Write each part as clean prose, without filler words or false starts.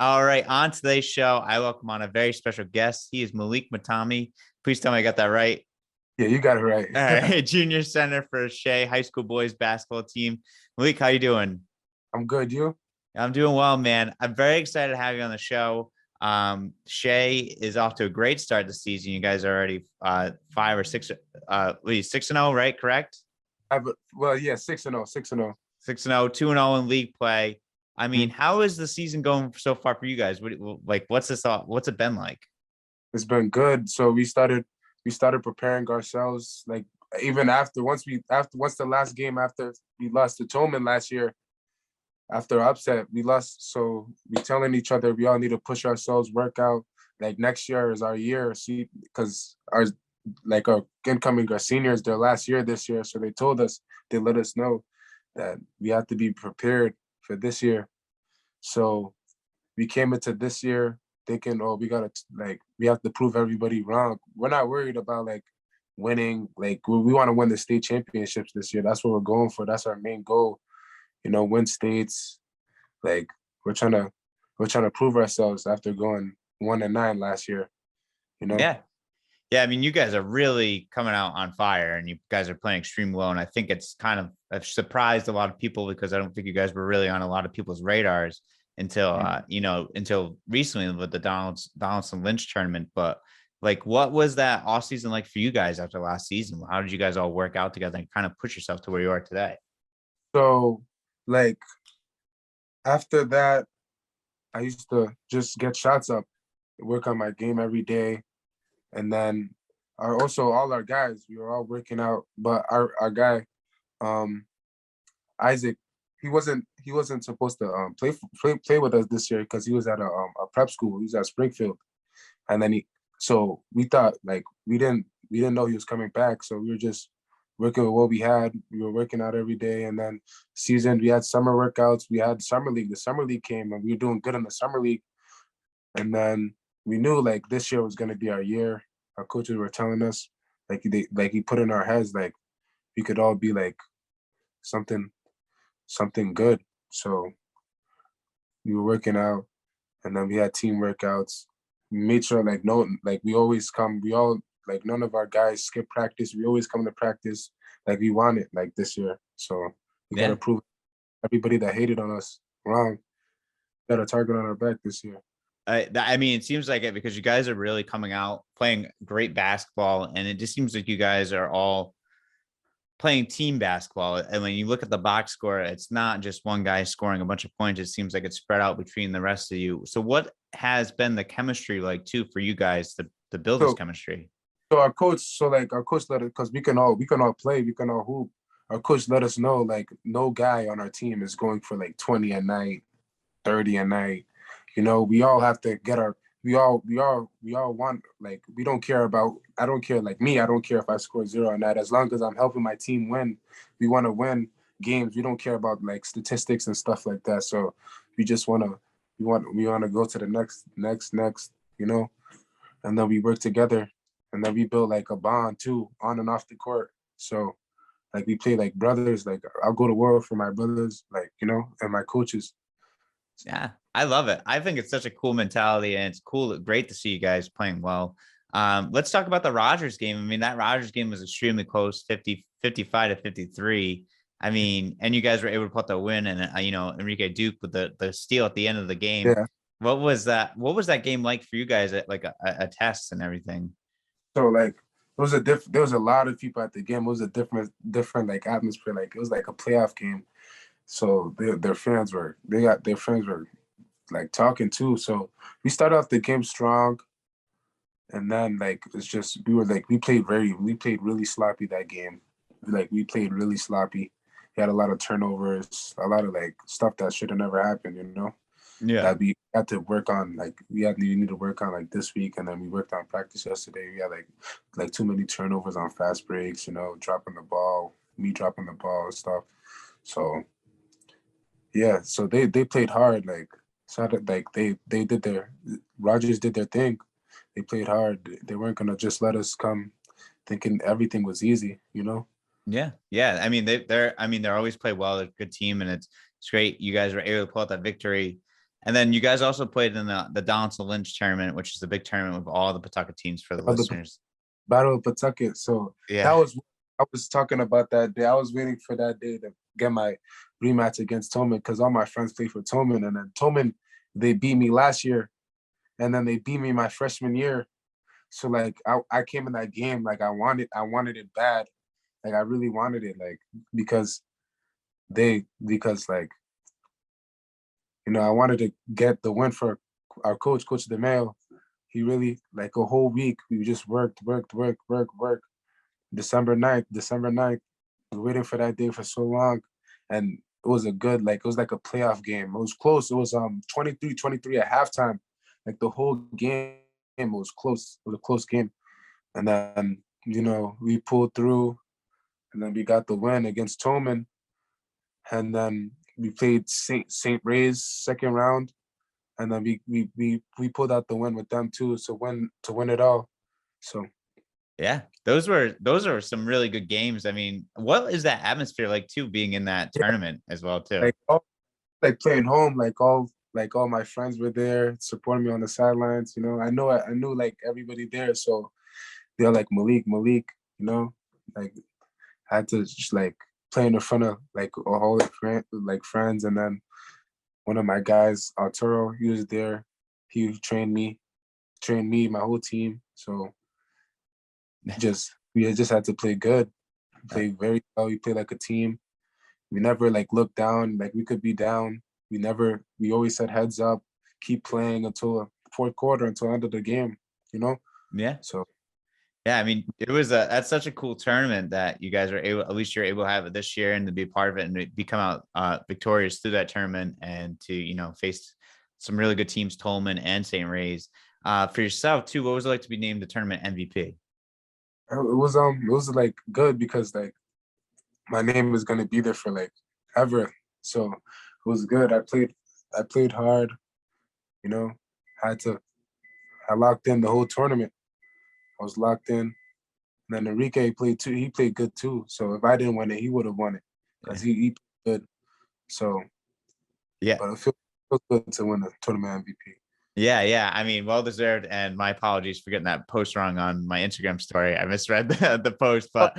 All right, on today's show, I welcome on a very special guest. He is Malik Matanmi. Please tell me I got that right. Yeah, you got it right. All right, junior center for Shea High School boys basketball team. Malik, how you doing? I'm good. You? I'm doing well, man. I'm very excited to have you on the show. Shea is off to a great start this season. You guys are already 6-0, right? Correct? Yeah, 6-0, 6-0. 6-0, 2-0 in league play. I mean, Mhm. how is the season going so far for you guys? What's this all? What's it been like? It's been good. So we started preparing ourselves. Like even once the last game after we lost to Tolman last year, after upset, we lost. So we telling each other we all need to push ourselves, work out. Like next year is our year. See, because our seniors, their last year this year. So they let us know that we have to be prepared for this year. So we came into this year thinking, oh, we have to prove everybody wrong. We're not worried about like winning. Like we want to win the state championships this year. That's what we're going for. That's our main goal. Win states. Like we're trying to prove ourselves after going 1-9 last year. You know. Yeah. Yeah, I mean, you guys are really coming out on fire, and you guys are playing extremely well. And I think it's kind of I've surprised a lot of people because I don't think you guys were really on a lot of people's radars until until recently with the Dolandson-Lynch tournament. But like, what was that off season like for you guys after last season? How did you guys all work out together and kind of push yourself to where you are today? So like after that, I used to just get shots up, work on my game every day. And then also all our guys, we were all working out. But our guy, um, Isaac, he wasn't supposed to play with us this year because he was at a prep school. He was at Springfield, and then so we thought like we didn't know he was coming back. So we were just working with what we had. We were working out every day, and then season we had summer workouts. We had summer league. The summer league came, and we were doing good in the summer league. And then we knew like this year was gonna be our year. Our coaches were telling us he put in our heads like we could all be like something good. So we were working out, and then we had team workouts. We made sure like no like we always come. We all like none of our guys skip practice. We always come to practice like we want it like this year. So we gotta Yeah. prove everybody that hated on us wrong. Got a target on our back this year. I mean, it seems like it because you guys are really coming out playing great basketball, and it just seems like you guys are all playing team basketball. And when you look at the box score, it's not just one guy scoring a bunch of points. It seems like it's spread out between the rest of you. So what has been the chemistry like too for you guys to build this So chemistry? our coach let it because we can all play, we can all hoop. Our coach let us know like no guy on our team is going for like 20 a night, 30 a night. We all have to get our we all want like we don't care about I don't care like me, I don't care if I score zero or not. As long as I'm helping my team win, we want to win games. We don't care about like statistics and stuff like that. So we just we want to go to the next, you know, and then we work together, and then we build like a bond too on and off the court. So like we play like brothers. Like I'll go to war for my brothers, like and my coaches. Yeah, I love it. I think it's such a cool mentality, and it's cool, great to see you guys playing well. Let's talk about the Rogers game. I mean, that Rogers game was extremely close, 55-53. I mean, and you guys were able to put the win, and Enrique Duke with the steal at the end of the game. Yeah. What was that? What was that game like for you guys at like a test and everything? So like there was a lot of people at the game. It was a different like atmosphere. Like it was like a playoff game. So their friends were like talking too. So we started off the game strong, and then like it's just we played really sloppy that game. Like we played really sloppy. We had a lot of turnovers, a lot of like stuff that should have never happened. Yeah. That we had to work on. Like we need to work on like this week, and then we worked on practice yesterday. We had like too many turnovers on fast breaks, dropping the ball, me dropping the ball and stuff. So yeah, so they played hard. Like so that like they did their Rogers did their thing. They played hard. They weren't gonna just let us come thinking everything was easy. Yeah, yeah. I mean, they're always play well. They're a good team, and it's great. You guys were able to pull out that victory. And then you guys also played in the Dolandson-Lynch Tournament, which is the big tournament with all the Pawtucket teams for the The listeners. Battle of Pawtucket. So that Yeah. was, I was talking about that day. I was waiting for that day to get my rematch against Tolman because all my friends play for Tolman, and then Tolman, they beat me last year, and then they beat me my freshman year. So like I came in that game like I wanted it bad, like I really wanted it, like because like I wanted to get the win for our coach, Coach DeMayo. He really, like a whole week, we just worked. December 9th, we were waiting for that day for so long. And it was it was like a playoff game. It was close. It was 23-23 at halftime. Like the whole game, it was close. It was a close game. And then, we pulled through, and then we got the win against Tolman. And then we played St. Ray's second round, and then we pulled out the win with them too. So to win it all. So yeah, those are some really good games. I mean, what is that atmosphere like too, being in that tournament as well too? Like playing home, like all my friends were there supporting me on the sidelines. I knew like everybody there, so they're like Malik, like I had to just like play in front of like a whole friends, and then one of my guys, Arturo, he was there. He trained me, my whole team. So we just had to play good, play very well. We played like a team. We never like looked down, like we could be down. We always said heads up, keep playing until fourth quarter, until end of the game. Yeah. So yeah, I mean, that's such a cool tournament that you guys are able, at least you're able to have it this year and to be a part of it and to become out victorious through that tournament and to, face some really good teams, Tolman and St. Ray's. For yourself too, what was it like to be named the tournament MVP? it was like good because like my name is gonna be there for like ever. So it was good. I played hard, you know, I locked in the whole tournament. I was locked in. And then Enrique played too. He played good too. So if I didn't win it, he would have won it because he played good. So Yeah. but it feels good to win the tournament MVP. Yeah. I mean, well deserved. And my apologies for getting that post wrong on my Instagram story. I misread the post, but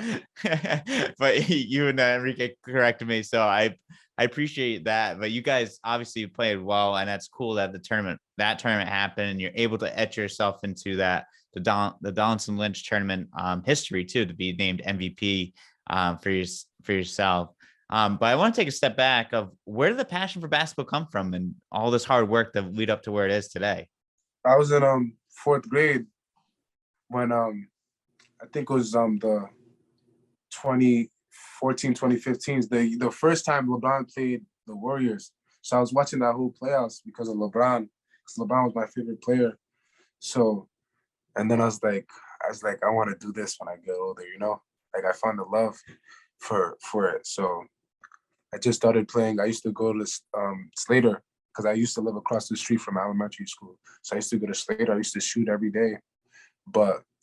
but you and Enrique corrected me, so I appreciate that. But you guys obviously played well, and that's cool that that tournament happened, and you're able to etch yourself into the Dolandson-Lynch tournament history too, to be named MVP for yourself. But I want to take a step back of where did the passion for basketball come from and all this hard work that lead up to where it is today? I was in fourth grade when I think it was the 2014, 2015, the first time LeBron played the Warriors. So I was watching that whole playoffs because of LeBron, because LeBron was my favorite player. So, and then I was like, I want to do this when I get older. Like I found the love for it. So I just started playing. I used to go to Slater because I used to live across the street from elementary school. So I used to go to Slater. I used to shoot every day.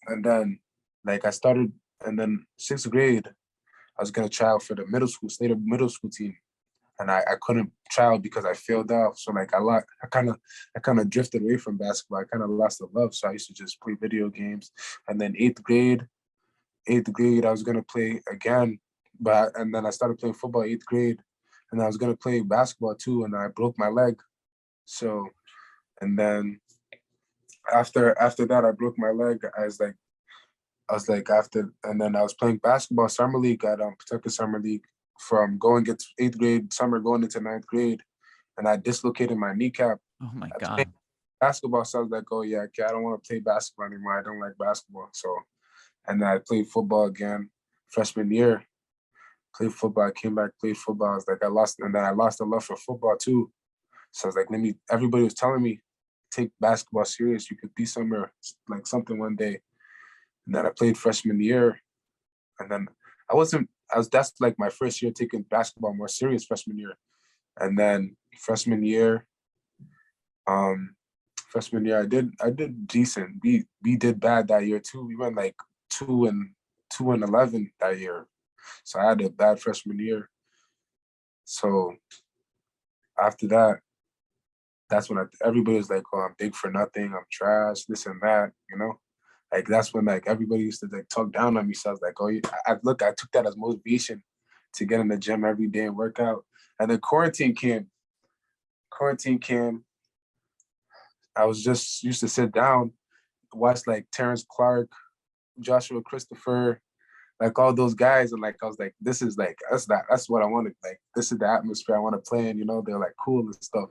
And then like I started, and then sixth grade, I was gonna try out for the Slater middle school team, and I couldn't try out because I failed out. So like I kind of drifted away from basketball. I kind of lost the love. So I used to just play video games. And then eighth grade, I was gonna play again, and then I started playing football eighth grade, and I was gonna play basketball too, and I broke my leg. So, and then after that, I broke my leg. And then I was playing basketball summer league at Pawtucket Summer League from going into eighth grade summer, going into ninth grade, and I dislocated my kneecap. Oh my God. Basketball, so I was like, oh yeah, okay, I don't want to play basketball anymore. I don't like basketball. So, and then I played football again freshman year. Played football. I came back, played football. I was like, I lost a love for football too. So I was like, everybody was telling me, take basketball serious. You could be somewhere, like something one day. And then I played freshman year. And then that's like my first year taking basketball more serious freshman year. And then freshman year, I did decent. We did bad that year too. We went like 2-11 that year. So I had a bad freshman year. So after that, that's when everybody was like, "Oh, I'm big for nothing. I'm trash. This and that." You know, like that's when like everybody used to like talk down on me. So I was like, "Oh, I took that as motivation to get in the gym every day and work out." And then quarantine came. Quarantine came. I was just used to sit down, watch like Terrence Clark, Joshua Christopher, like all those guys, and like I was like, this is like that's what I wanted. Like this is the atmosphere I want to play in. You know, they're like cool and stuff.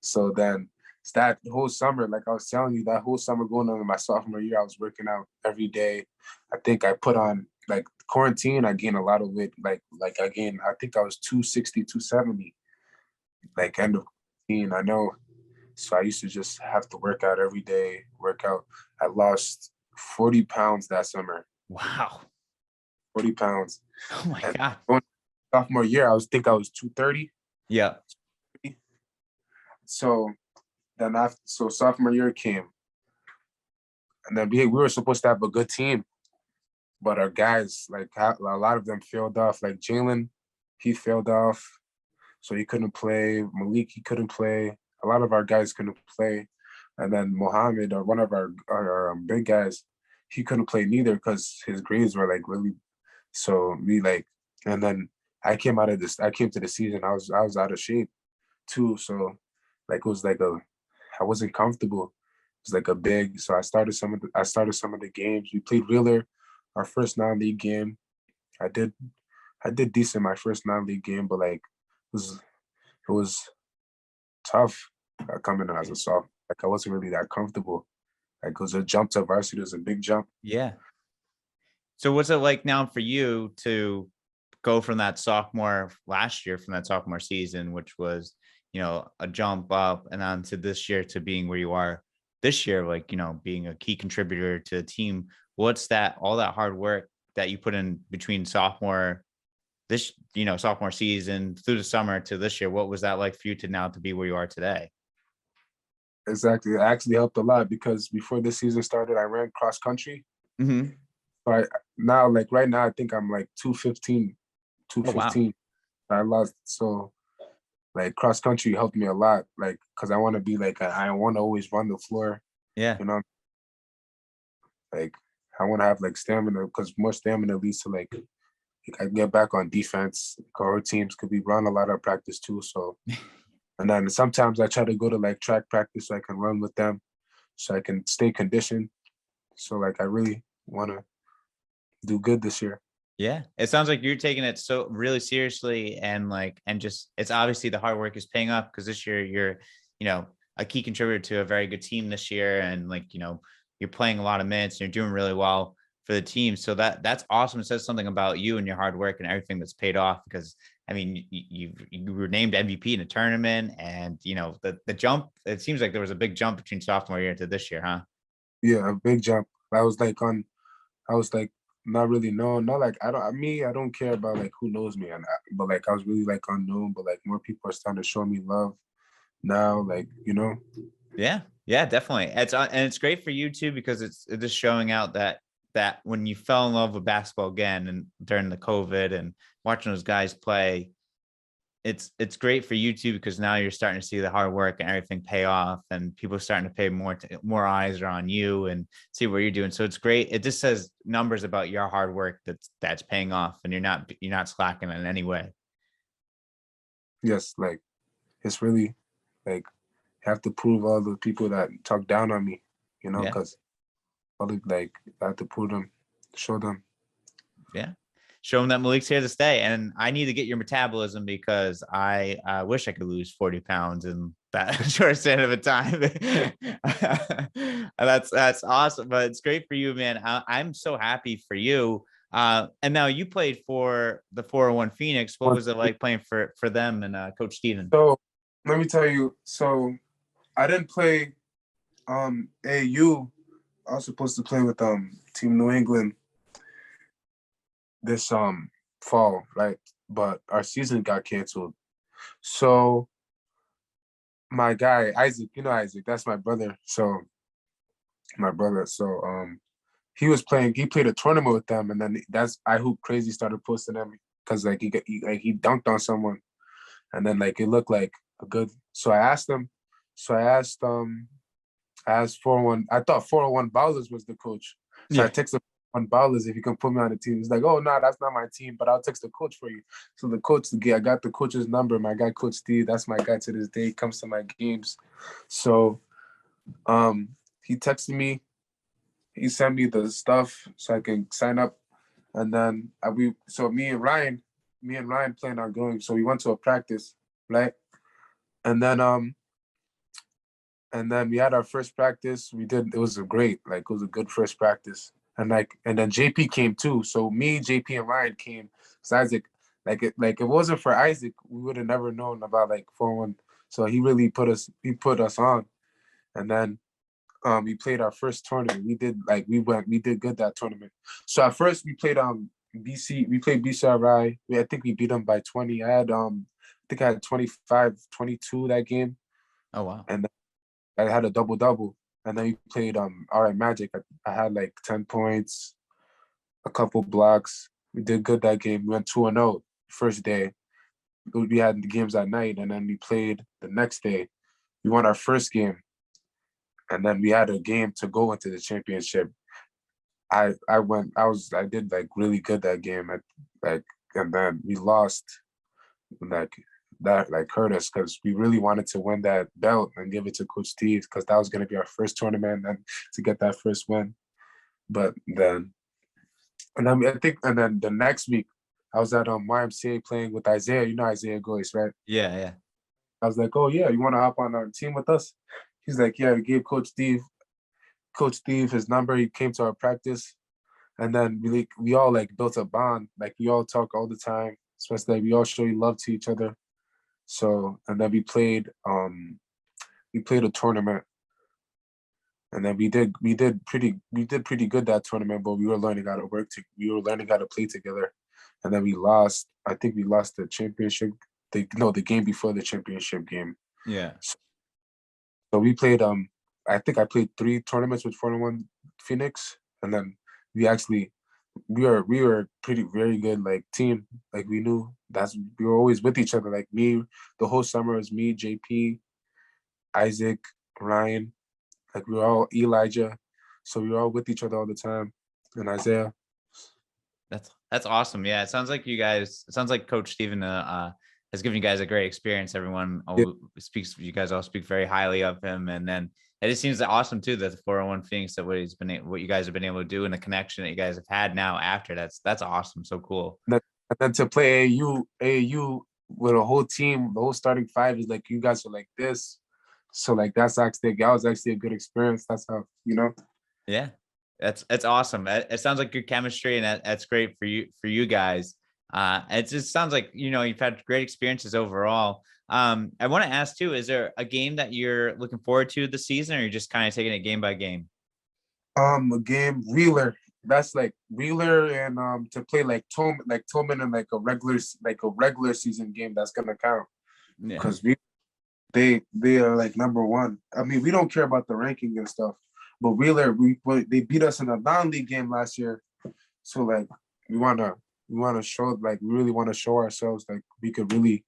So then it's that whole summer, like I was telling you, that whole summer going on in my sophomore year, I was working out every day. I think I put on like quarantine, I gained a lot of weight. Like again, I think I was 260, 270, like end of quarantine. I know. So I used to just have to work out every day, work out. I lost 40 pounds that summer. Wow. 40 pounds. Oh my And God. sophomore year, I was 230. Yeah. So then so sophomore year came, and then we were supposed to have a good team, but our guys, like a lot of them failed off. Like Jalen, he failed off, so he couldn't play. Malik, he couldn't play. A lot of our guys couldn't play, and then Mohammed, or one of our big guys, he couldn't play neither because his grades were like really. So we like, and then I came out of this. I came to the season. I was out of shape too. So like it was like I wasn't comfortable. It was like a big. So I started some of the games. We played Wheeler, our first non-league game. I did decent my first non-league game, but like it was tough coming in as a sophomore. Like I wasn't really that comfortable. Like it was a jump to varsity. It was a big jump. Yeah. So what's it like now for you to go from that sophomore last year, from that sophomore season, which was, a jump up, and on to this year, to being where you are this year, like, being a key contributor to the team? What's all that hard work that you put in between sophomore season through the summer to this year? What was that like for you to now to be where you are today? Exactly. It actually helped a lot because before this season started, I ran cross country. Mm-hmm. But now, like right now, I think I'm like 215, Oh, wow. 215. I lost. So like cross country helped me a lot. Like, cause I want to be like, I want to always run the floor, Yeah. you know, like I want to have like stamina, because more stamina leads to like I get back on defense. Our teams could be run a lot of practice too. So, and then sometimes I try to go to like track practice so I can run with them, so I can stay conditioned. So like I really want to do good this year. Yeah. It sounds like you're taking it so really seriously, and just, it's obviously the hard work is paying off, because this year you're, a key contributor to a very good team this year. And you're playing a lot of minutes and you're doing really well for the team. So that's awesome. It says something about you and your hard work and everything that's paid off, because I mean, you were named MVP in a tournament, and the jump, it seems like there was a big jump between sophomore year to this year, huh? Yeah, a big jump. I was like not really known. Not like I don't care about like who knows me, but like I was really like unknown. But like more people are starting to show me love now. Like Yeah, yeah, definitely. And it's great for you too, because it's just showing out that when you fell in love with basketball again, and during the COVID and watching those guys play, it's great for you too, because now you're starting to see the hard work and everything pay off, and people are starting to pay more eyes are on you and see what you're doing. So it's great. It just says numbers about your hard work that's paying off, and you're not slacking in any way. Yes, like it's really like have to prove all the people that talk down on me, Yeah. because like I have to prove them, show them. Yeah. Show them that Malik's here to stay. And I need to get your metabolism, because I wish I could lose 40 pounds in that short span of a time. That's awesome. But it's great for you, man. I'm so happy for you. And now you played for the 401 Phoenix. What was it like playing for them and Coach Steven? So let me tell you. So I didn't play AU. I was supposed to play with Team New England this fall, right? But our season got canceled. So my guy Isaac, Isaac, that's my brother. So he was playing. He played a tournament with them, and then that's I Hoop Crazy started posting them, because like he dunked on someone, and then like it looked like a good. So I asked him So I asked 401. I thought 401 Bowlers was the coach. So I Yeah. texted on Bowlers if you can put me on the team. He's like, oh no, that's not my team, but I'll text the coach for you. So the coach, I got the coach's number. My guy, Coach Steve, that's my guy to this day. He comes to my games. So he texted me. He sent me the stuff so I can sign up. And then me and Ryan playing our game. So we went to a practice, right? And then we had our first practice. It was great. Like, it was a good first practice. And then JP came too. So me, JP, and Ryan came. So Isaac, if it wasn't for Isaac, we would have never known about like 4-1. So he really put us on. And then we played our first tournament. We did good that tournament. So at first we played we played BCRI. I think we beat them by 20. I think I had 25, 22 that game. Oh wow. And I had a double. And then we played RI Magic. I had like 10 points, a couple blocks. We did good that game. We went 2-0 first day. We had the games at night, and then we played the next day. We won our first game. And then we had a game to go into the championship. I did like really good that game. And then we lost. That hurt us because we really wanted to win that belt and give it to Coach Steve because that was going to be our first tournament and to get that first win. But then the next week I was at YMCA playing with Isaiah. You know Isaiah Goyce, right? Yeah, yeah. I was like, oh yeah, you want to hop on our team with us? He's like, yeah. We gave Coach Steve his number. He came to our practice, and then we all like built a bond. Like, we all talk all the time, especially like we all show love to each other. So, and then we played a tournament, and then we did pretty good that tournament, but we were learning how to play together. And then we lost. I think we lost the championship. The game before the championship game. Yeah. So we played I think I played 3 tournaments with 401 Phoenix, and then we were very good like team. Like, we were always with each other. Like, me, the whole summer was me, JP, Isaac, Ryan. Like, we were all Elijah. So we were all with each other all the time. And Isaiah. That's awesome. Yeah. It sounds like Coach Steven has given you guys a great experience. Everyone you guys all speak very highly of him. And then it just seems awesome too, that the 401 Phoenix, that what you guys have been able to do and the connection that you guys have had now after. That's awesome. So cool. And then to play AAU with a whole team, the whole starting 5 is like, you guys are like this. So like, that was actually a good experience. That's how, Yeah. That's awesome. It sounds like good chemistry, and that's great for you guys. It just sounds like, you've had great experiences overall. I want to ask too, is there a game that you're looking forward to this season, or you're just kind of taking it game by game? A game Wheeler. That's like Wheeler, and to play like Tolman in like a regular season game that's gonna count. Yeah. Because they are like number 1. I mean, we don't care about the ranking and stuff, but Wheeler, they beat us in a non-league game last year. So like, we wanna show, like, we really want to show ourselves like we could really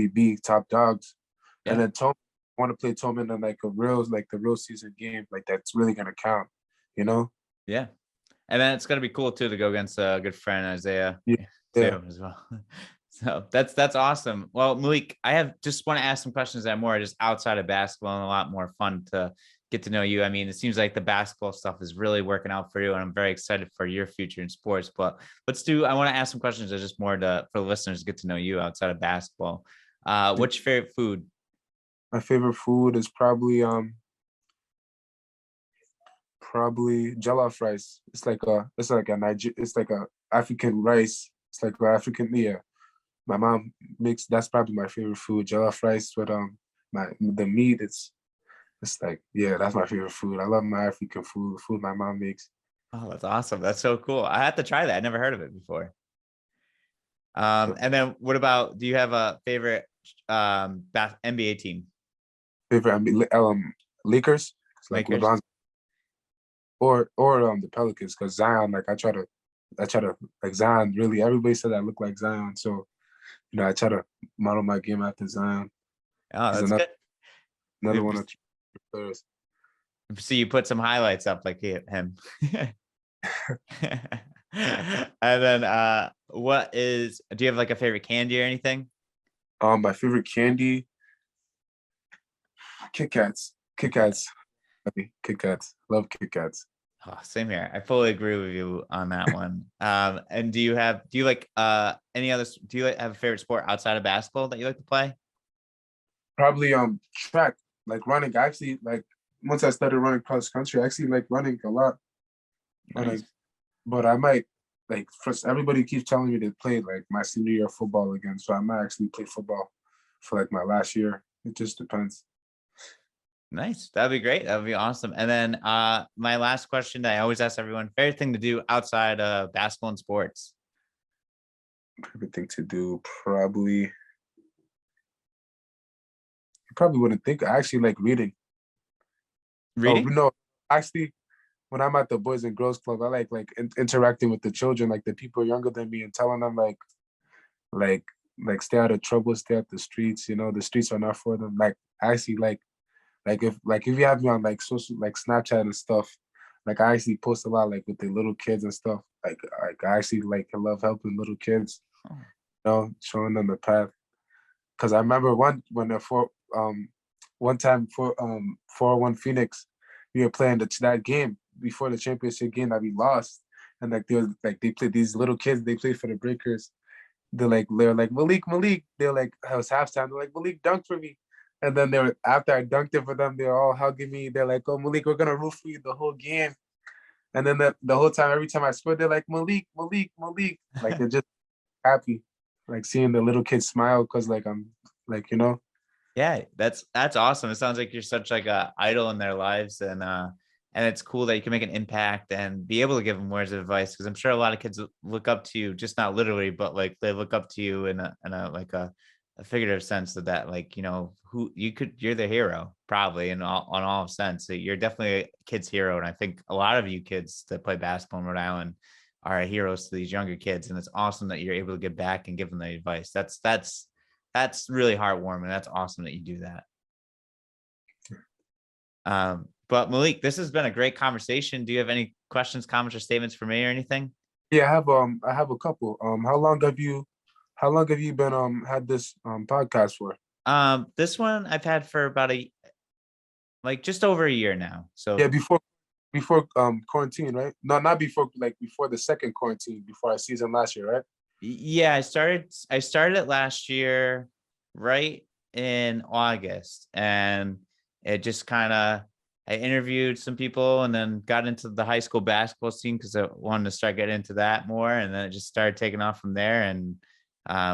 be top dogs. Yeah. And then Tolman, want to play Tolman in like the real season game, like that's really gonna count, Yeah. And then it's gonna be cool too to go against a good friend Isaiah too, as well. So that's awesome. Well, Malik, I just want to ask some questions that are more just outside of basketball and a lot more fun to get to know you. I mean, it seems like the basketball stuff is really working out for you, and I'm very excited for your future in sports. But I want to ask some questions that are just more for the listeners to get to know you outside of basketball. What's your favorite food? My favorite food is probably jollof rice. It's like a African rice. It's like African, yeah. My mom makes, that's probably my favorite food, jollof rice with the meat. It's like, yeah, that's my favorite food. I love my African food, the food my mom makes. Oh, that's awesome. That's so cool. I have to try that. I never heard of it before. And then what about, do you have a favorite NBA team? Favorite Lakers? Like Lakers. LeBron, or the Pelicans, because Zion, like I try to like Zion, really everybody said I look like Zion, so I try to model my game after Zion. Oh, that's good. Another one of players. So you put some highlights up like him. And then do you have like a favorite candy or anything? My favorite candy, Kit Kats. Kit Kats. Kit Kats. Love Kit Kats. Oh, same here. I fully agree with you on that one. And do you have any other, do you have a favorite sport outside of basketball that you like to play? Probably track, like running. I actually like once I started running cross country, I actually like running a lot. Nice. But I might like first everybody keeps telling me to play like my senior year football again. So I might actually play football for like my last year. It just depends. Nice. That'd be great. That would be awesome. And then my last question that I always ask everyone, favorite thing to do outside of basketball and sports? Favorite thing to do, probably you probably wouldn't think. I actually like reading. Reading? Oh no, actually when I'm at the Boys and Girls Club, I like interacting with the children, like the people younger than me, and telling them like stay out of trouble, stay out the streets. You know, the streets are not for them. Like I actually like if you have me on like social like Snapchat and stuff, like I actually post a lot like with the little kids and stuff. Like I actually like I love helping little kids, you know, showing them the path. Cause I remember one time for 4-1 Phoenix, we were playing that game before the championship game that we lost. And like they played these little kids, they played for the Breakers. They're like Malik. They're like it was halftime. They're like Malik dunk for me. And then after I dunked it for them, they're all hugging me. They're like, "Oh Malik, we're gonna root for you the whole game." And then the whole time, every time I scored, they're like Malik. Like they're just happy, like seeing the little kids smile because like I'm like Yeah, that's awesome. It sounds like you're such like a idol in their lives, and it's cool that you can make an impact and be able to give them words of advice, because I'm sure a lot of kids look up to you, just not literally, but like they look up to you in a like a figurative sense of that, like, you're the hero probably in all sense. So you're definitely a kid's hero, and I think a lot of you kids that play basketball in Rhode Island are heroes to these younger kids, and it's awesome that you're able to give back and give them the advice. That's really heartwarming. That's awesome that you do that. But Malik, this has been a great conversation. Do you have any questions, comments, or statements for me or anything? Yeah, I have a couple. How long have you been had this podcast for? This one I've had for about just over a year now. So Yeah, before quarantine, right? No, not before, like before the second quarantine, before our season last year, right? yeah, I started it last year, right in August, and it just kind of, I interviewed some people and then got into the high school basketball scene because I wanted to start getting into that more, and then it just started taking off from there, and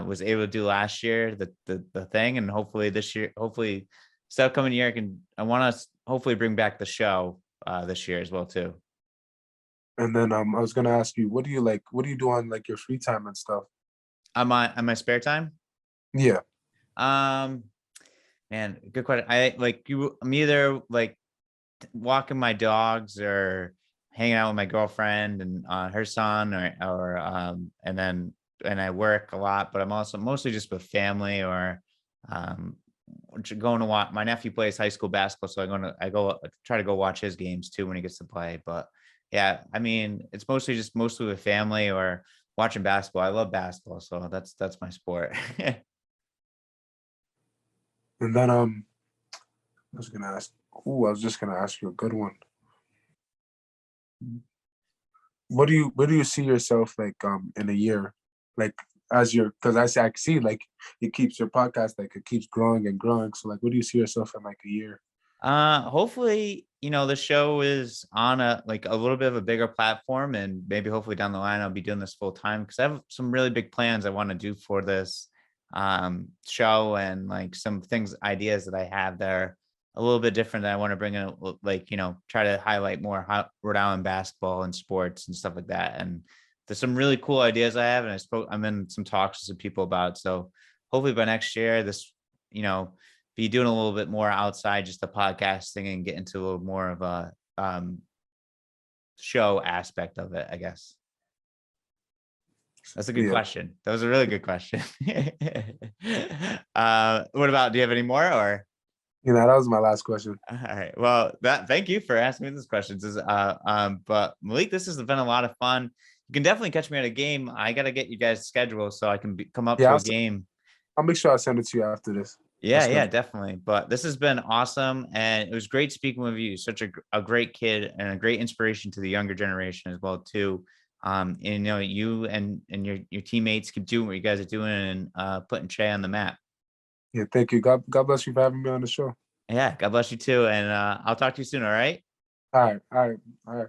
was able to do last year the thing, and hopefully this year, hopefully this upcoming year, I want to hopefully bring back the show this year as well too. And then I was gonna ask you, what do you do on like your free time and stuff? On my spare time. Yeah. Um, Man, good question. I'm either like walking my dogs or hanging out with my girlfriend and her son, and I work a lot, but I'm also mostly just with family, or um going to watch. My nephew plays high school basketball, so I try to go watch his games too when he gets to play. But yeah, I mean, it's mostly with family or watching basketball. I love basketball, so that's my sport. And then I was gonna ask. I was just gonna ask you a good one. Where do you see yourself like in a year, like as your because I see like it keeps your podcast like it keeps growing and growing. So like, what do you see yourself in like a year? Hopefully, the show is on a little bit of a bigger platform, and maybe hopefully down the line I'll be doing this full time, because I have some really big plans I want to do for this show, and like some ideas that I have that are a little bit different that I want to bring in, try to highlight more Rhode Island basketball and sports and stuff like that. And there's some really cool ideas I have, and I'm in some talks with some people about. So hopefully by next year, be doing a little bit more outside just the podcasting and get into a little more of a show aspect of it, I guess. That's a good question. That was a really good question. What about, do you have any more or? You know, that was my last question. All right. Well, thank you for asking me these questions. But Malik, this has been a lot of fun. You can definitely catch me at a game. I gotta get you guys scheduled so I can come up Yeah, to a game. I'll make sure I send it to you after this. Yeah, That's yeah, good. definitely. But this has been awesome, and it was great speaking with you. Such a great kid and a great inspiration to the younger generation as well too. And you know, you and your teammates keep doing what you guys are doing and putting Shea on the map. Yeah, thank you. God bless you for having me on the show. Yeah, God bless you too. And I'll talk to you soon. All right. All right, all right, all right.